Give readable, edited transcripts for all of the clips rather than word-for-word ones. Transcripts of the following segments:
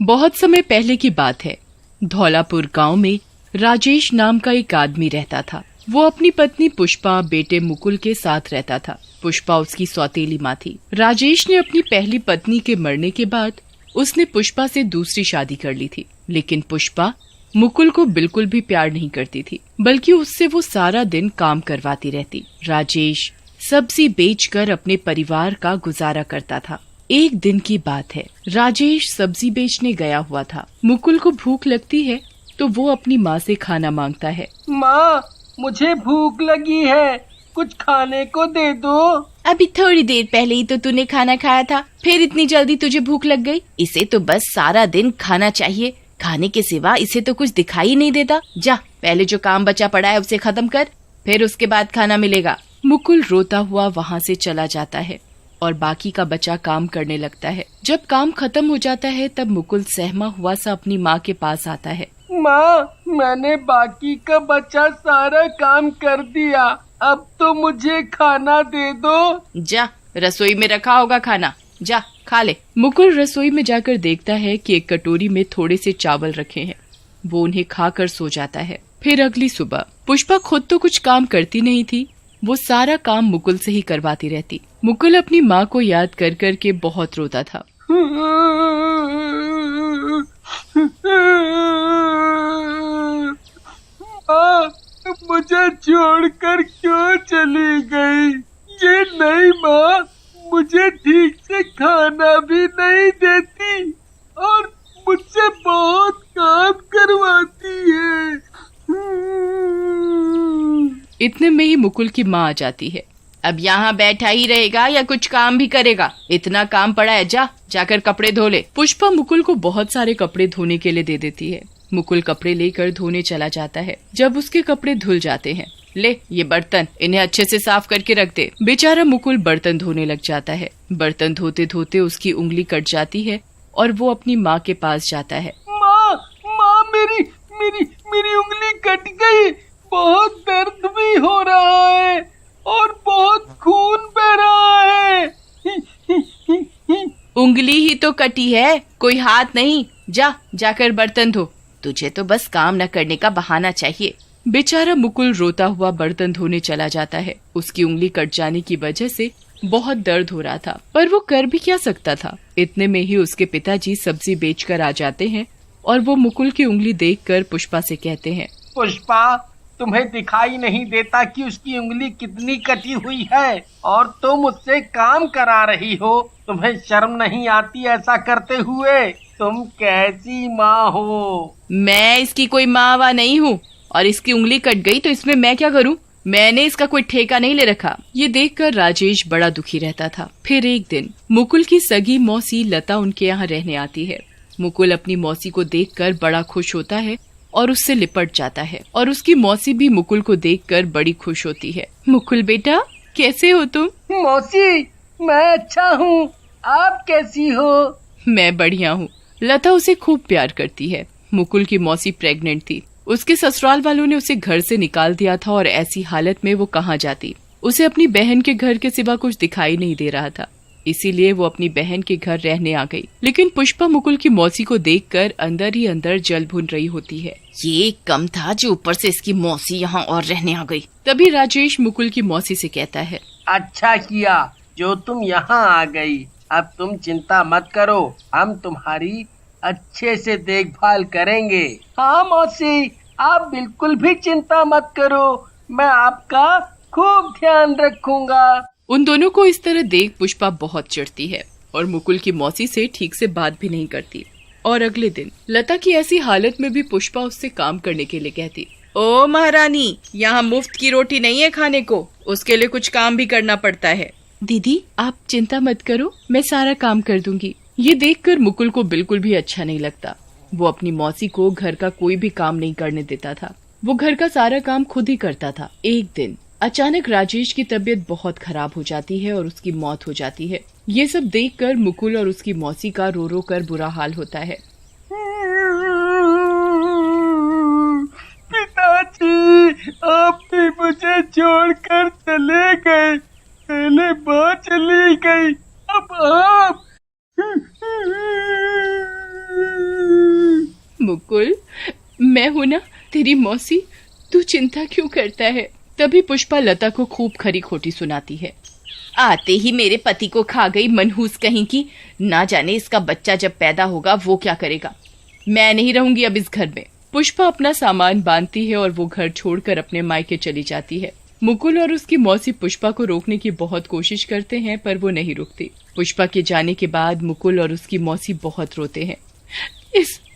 बहुत समय पहले की बात है। धौलापुर गांव में राजेश नाम का एक आदमी रहता था। वो अपनी पत्नी पुष्पा, बेटे मुकुल के साथ रहता था। पुष्पा उसकी सौतेली माँ थी। राजेश ने अपनी पहली पत्नी के मरने के बाद उसने पुष्पा से दूसरी शादी कर ली थी। लेकिन पुष्पा मुकुल को बिल्कुल भी प्यार नहीं करती थी, बल्कि उससे वो सारा दिन काम करवाती रहती। राजेश सब्जी बेचकर अपने परिवार का गुजारा करता था। एक दिन की बात है, राजेश सब्जी बेचने गया हुआ था। मुकुल को भूख लगती है तो वो अपनी माँ से खाना मांगता है। माँ, मुझे भूख लगी है, कुछ खाने को दे दो। अभी थोड़ी देर पहले ही तो तूने खाना खाया था, फिर इतनी जल्दी तुझे भूख लग गई? इसे तो बस सारा दिन खाना चाहिए, खाने के सिवा इसे तो कुछ दिखाई नहीं देता। जा, पहले जो काम बचा पड़ा है उसे खत्म कर, फिर उसके बाद खाना मिलेगा। मुकुल रोता हुआ वहाँ से चला जाता है और बाकी का बचा काम करने लगता है। जब काम खत्म हो जाता है तब मुकुल सहमा हुआ सा अपनी माँ के पास आता है। माँ, मैंने बाकी का बचा सारा काम कर दिया, अब तो मुझे खाना दे दो। जा, रसोई में रखा होगा खाना, जा खा ले। मुकुल रसोई में जाकर देखता है कि एक कटोरी में थोड़े से चावल रखे हैं। वो उन्हें खाकर सो जाता है। फिर अगली सुबह पुष्पा खुद तो कुछ काम करती नहीं थी, वो सारा काम मुकुल से ही करवाती रहती। मुकुल अपनी माँ को याद कर कर के बहुत रोता था। मुझे छोड़कर क्यों चली गई? ये नई माँ मुझे ठीक से खाना भी नहीं देती और मुझसे बहुत काम करवाती है। इतने में ही मुकुल की माँ आ जाती है। अब यहाँ बैठा ही रहेगा या कुछ काम भी करेगा? इतना काम पड़ा है, जाकर कपड़े धो ले। पुष्पा मुकुल को बहुत सारे कपड़े धोने के लिए दे देती है। मुकुल कपड़े लेकर धोने चला जाता है। जब उसके कपड़े धुल जाते हैं, ले ये बर्तन, इन्हें अच्छे से साफ करके रख दे। बेचारा मुकुल बर्तन धोने लग जाता है। बर्तन धोते धोते उसकी उंगली कट जाती है और वो अपनी माँ के पास जाता है। माँ, मेरी मेरी मेरी उंगली कट गई, बहुत दर्द भी हो रहा है और बहुत खून बह रहा है। उंगली ही तो कटी है, कोई हाथ नहीं। जाकर बर्तन धो, तुझे तो बस काम न करने का बहाना चाहिए। बेचारा मुकुल रोता हुआ बर्तन धोने चला जाता है। उसकी उंगली कट जाने की वजह से बहुत दर्द हो रहा था, पर वो कर भी क्या सकता था। इतने में ही उसके पिताजी सब्जी बेचकर आ जाते हैं और वो मुकुल की उंगली देखकर पुष्पा से कहते हैं, पुष्पा, तुम्हें दिखाई नहीं देता कि उसकी उंगली कितनी कटी हुई है और तुम उससे काम करा रही हो? तुम्हें शर्म नहीं आती ऐसा करते हुए? तुम कैसी माँ हो? मैं इसकी कोई माँ वा नहीं हूँ और इसकी उंगली कट गई तो इसमें मैं क्या करूँ? मैंने इसका कोई ठेका नहीं ले रखा। ये देखकर राजेश बड़ा दुखी रहता था। फिर एक दिन मुकुल की सगी मौसी लता उनके यहाँ रहने आती है। मुकुल अपनी मौसी को देखकर बड़ा खुश होता है और उससे लिपट जाता है और उसकी मौसी भी मुकुल को देखकर बड़ी खुश होती है। मुकुल बेटा, कैसे हो तुम? मौसी, मैं अच्छा हूँ, आप कैसी हो? मैं बढ़िया हूँ। लता उसे खूब प्यार करती है। मुकुल की मौसी प्रेग्नेंट थी। उसके ससुराल वालों ने उसे घर से निकाल दिया था और ऐसी हालत में वो कहाँ जाती। उसे अपनी बहन के घर के सिवा कुछ दिखाई नहीं दे रहा था, इसीलिए वो अपनी बहन के घर रहने आ गई। लेकिन पुष्पा मुकुल की मौसी को देखकर अंदर ही अंदर जल भून रही होती है। ये कम था जो ऊपर से इसकी मौसी यहाँ और रहने आ गई। तभी राजेश मुकुल की मौसी से कहता है, अच्छा किया जो तुम यहाँ आ गई। अब तुम चिंता मत करो, हम तुम्हारी अच्छे से देखभाल करेंगे। हाँ मौसी, आप बिल्कुल भी चिंता मत करो, मैं आपका खूब ध्यान रखूंगा। उन दोनों को इस तरह देख पुष्पा बहुत चिढ़ती है और मुकुल की मौसी से ठीक से बात भी नहीं करती। और अगले दिन लता की ऐसी हालत में भी पुष्पा उससे काम करने के लिए कहती, ओ महारानी, यहाँ मुफ्त की रोटी नहीं है खाने को, उसके लिए कुछ काम भी करना पड़ता है। दीदी, आप चिंता मत करो, मैं सारा काम कर दूंगी। ये देखकर मुकुल को बिल्कुल भी अच्छा नहीं लगता। वो अपनी मौसी को घर का कोई भी काम नहीं करने देता था। वो घर का सारा काम खुद ही करता था। एक दिन अचानक राजेश की तबीयत बहुत खराब हो जाती है और उसकी मौत हो जाती है। ये सब देखकर मुकुल और उसकी मौसी का रो रो कर बुरा हाल होता है। पिताजी, आप भी मुझे छोड़कर चले गए, पहले माँ चली गई, अब आप। चिंता क्यों करता है। तभी पुष्पा लता को खूब खरी खोटी सुनाती है। आते ही मेरे पति को खा गई मनहूस कहीं की, ना जाने इसका बच्चा जब पैदा होगा वो क्या करेगा। मैं नहीं रहूंगी अब इस घर में। पुष्पा अपना सामान बांधती है और वो घर छोड़कर अपने मायके चली जाती है। मुकुल और उसकी मौसी पुष्पा को रोकने की बहुत कोशिश करते हैं पर वो नहीं रुकती। पुष्पा के जाने के बाद मुकुल और उसकी मौसी बहुत रोते हैं।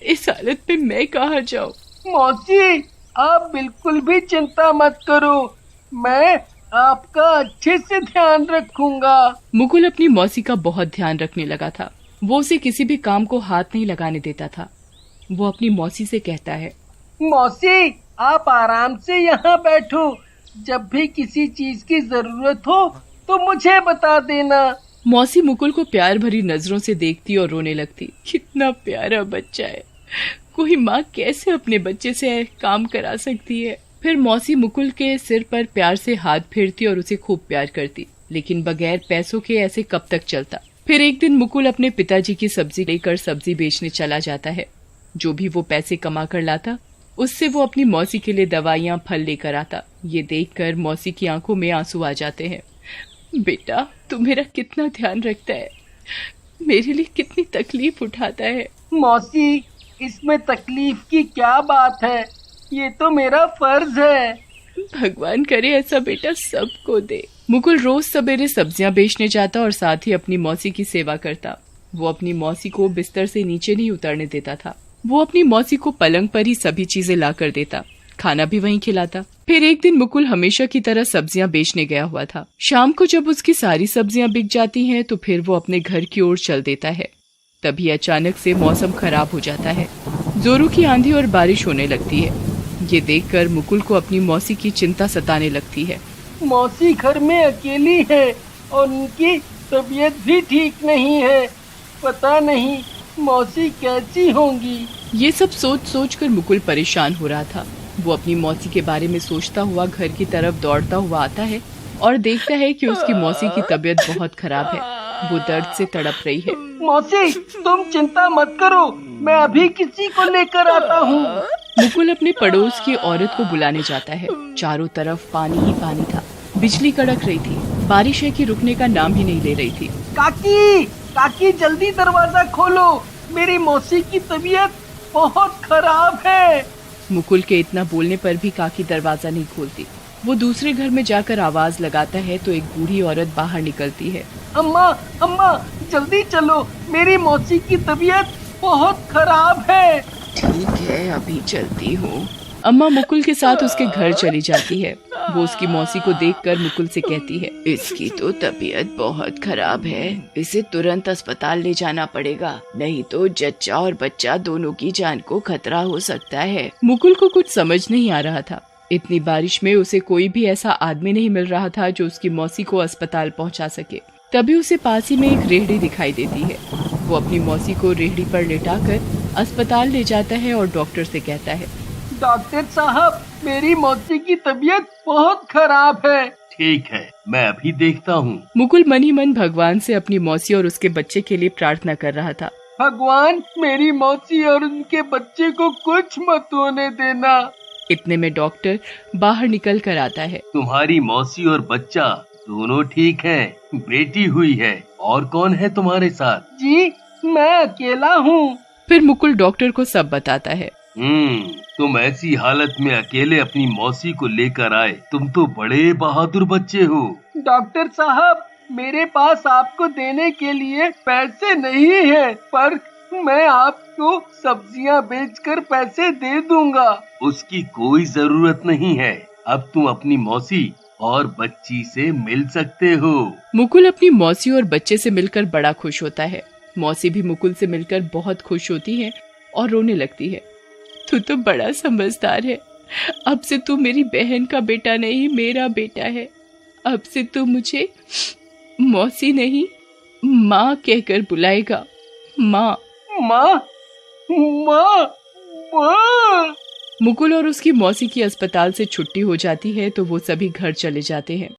इस हालत में मैं कहाँ जाऊँ। मौसी, आप बिल्कुल भी चिंता मत करो, मैं आपका अच्छे से ध्यान रखूंगा। मुकुल अपनी मौसी का बहुत ध्यान रखने लगा था। वो उसे किसी भी काम को हाथ नहीं लगाने देता था। वो अपनी मौसी से कहता है, मौसी, आप आराम से यहाँ बैठो, जब भी किसी चीज की जरूरत हो तो मुझे बता देना। मौसी मुकुल को प्यार भरी नजरों से देखती और रोने लगती। कितना प्यारा बच्चा है, कोई माँ कैसे अपने बच्चे से काम करा सकती है। फिर मौसी मुकुल के सिर पर प्यार से हाथ फेरती और उसे खूब प्यार करती, लेकिन बगैर पैसों के ऐसे कब तक चलता। फिर एक दिन मुकुल अपने पिताजी की सब्जी लेकर सब्जी बेचने चला जाता है। जो भी वो पैसे कमा कर लाता उससे वो अपनी मौसी के लिए दवाइयाँ फल लेकर आता। ये देखकर मौसी की आंखों में आंसू आ जाते हैं। बेटा, तू मेरा कितना ध्यान रखता है, मेरे लिए कितनी तकलीफ उठाता है। मौसी, इसमें तकलीफ की क्या बात है, ये तो मेरा फर्ज है। भगवान करे ऐसा बेटा सबको दे। मुकुल रोज सवेरे सब्जियां बेचने जाता और साथ ही अपनी मौसी की सेवा करता। वो अपनी मौसी को बिस्तर से नीचे नहीं उतरने देता था। वो अपनी मौसी को पलंग पर ही सभी चीजें ला कर देता, खाना भी वहीं खिलाता। फिर एक दिन मुकुल हमेशा की तरह सब्जियां बेचने गया हुआ था। शाम को जब उसकी सारी सब्जियां बिक जाती हैं तो फिर वो अपने घर की ओर चल देता है। तभी अचानक से मौसम खराब हो जाता है। जोरों की आंधी और बारिश होने लगती है। ये देखकर मुकुल को अपनी मौसी की चिंता सताने लगती है। मौसी घर में अकेली है और उनकी तबीयत भी ठीक नहीं है, पता नहीं मौसी कैसी होंगी। ये सब सोच सोच कर मुकुल परेशान हो रहा था। वो अपनी मौसी के बारे में सोचता हुआ घर की तरफ दौड़ता हुआ आता है और देखता है कि उसकी मौसी की तबीयत बहुत खराब है। वो दर्द से तड़प रही है। मौसी, तुम चिंता मत करो, मैं अभी किसी को लेकर आता हूँ। मुकुल अपने पड़ोस की औरत को बुलाने जाता है। चारों तरफ पानी ही पानी था। बिजली कड़क रही थी। बारिश है कि रुकने का नाम ही नहीं ले रही थी। काकी, काकी जल्दी दरवाजा खोलो, मेरी मौसी की तबीयत बहुत खराब है। मुकुल के इतना बोलने पर भी काकी दरवाजा नहीं खोलती। वो दूसरे घर में जाकर आवाज लगाता है तो एक बूढ़ी औरत बाहर निकलती है। अम्मा, अम्मा जल्दी चलो, मेरी मौसी की तबीयत बहुत खराब है। ठीक है, अभी चलती हूँ। अम्मा मुकुल के साथ उसके घर चली जाती है। वो उसकी मौसी को देखकर मुकुल से कहती है, इसकी तो तबीयत बहुत खराब है, इसे तुरंत अस्पताल ले जाना पड़ेगा, नहीं तो जच्चा और बच्चा दोनों की जान को खतरा हो सकता है। मुकुल को कुछ समझ नहीं आ रहा था। इतनी बारिश में उसे कोई भी ऐसा आदमी नहीं मिल रहा था जो उसकी मौसी को अस्पताल पहुंचा सके। तभी उसे पास ही में एक रेहड़ी दिखाई देती है। वो अपनी मौसी को रेहड़ी पर लेटाकर अस्पताल ले जाता है और डॉक्टर से कहता है, डॉक्टर साहब, मेरी मौसी की तबीयत बहुत खराब है। ठीक है, मैं अभी देखता हूँ। मुकुल मन ही मन भगवान से अपनी मौसी और उसके बच्चे के लिए प्रार्थना कर रहा था। भगवान, मेरी मौसी और उनके बच्चे को कुछ मत होने देना। इतने में डॉक्टर बाहर निकल कर आता है। तुम्हारी मौसी और बच्चा दोनों ठीक हैं, बेटी हुई है। और कौन है तुम्हारे साथ? जी, मैं अकेला हूँ। फिर मुकुल डॉक्टर को सब बताता है। तुम ऐसी हालत में अकेले अपनी मौसी को लेकर आए, तुम तो बड़े बहादुर बच्चे हो। डॉक्टर साहब, मेरे पास आपको देने के लिए पैसे नहीं है, पर मैं आपको सब्जियां बेचकर पैसे दे दूंगा। उसकी कोई जरूरत नहीं है, अब तुम अपनी मौसी और बच्ची से मिल सकते हो। मुकुल अपनी मौसी और बच्चे से मिलकर बड़ा खुश होता है। मौसी भी मुकुल से मिलकर बहुत खुश होती है और रोने लगती है। तू तो बड़ा समझदार है, अब से तू मेरी बहन का बेटा नहीं, मेरा बेटा है। अब से तू मुझे मौसी नहीं, माँ कहकर बुलाएगा। माँ, माँ, माँ, माँ। मुकुल और उसकी मौसी की अस्पताल से छुट्टी हो जाती है तो वो सभी घर चले जाते हैं।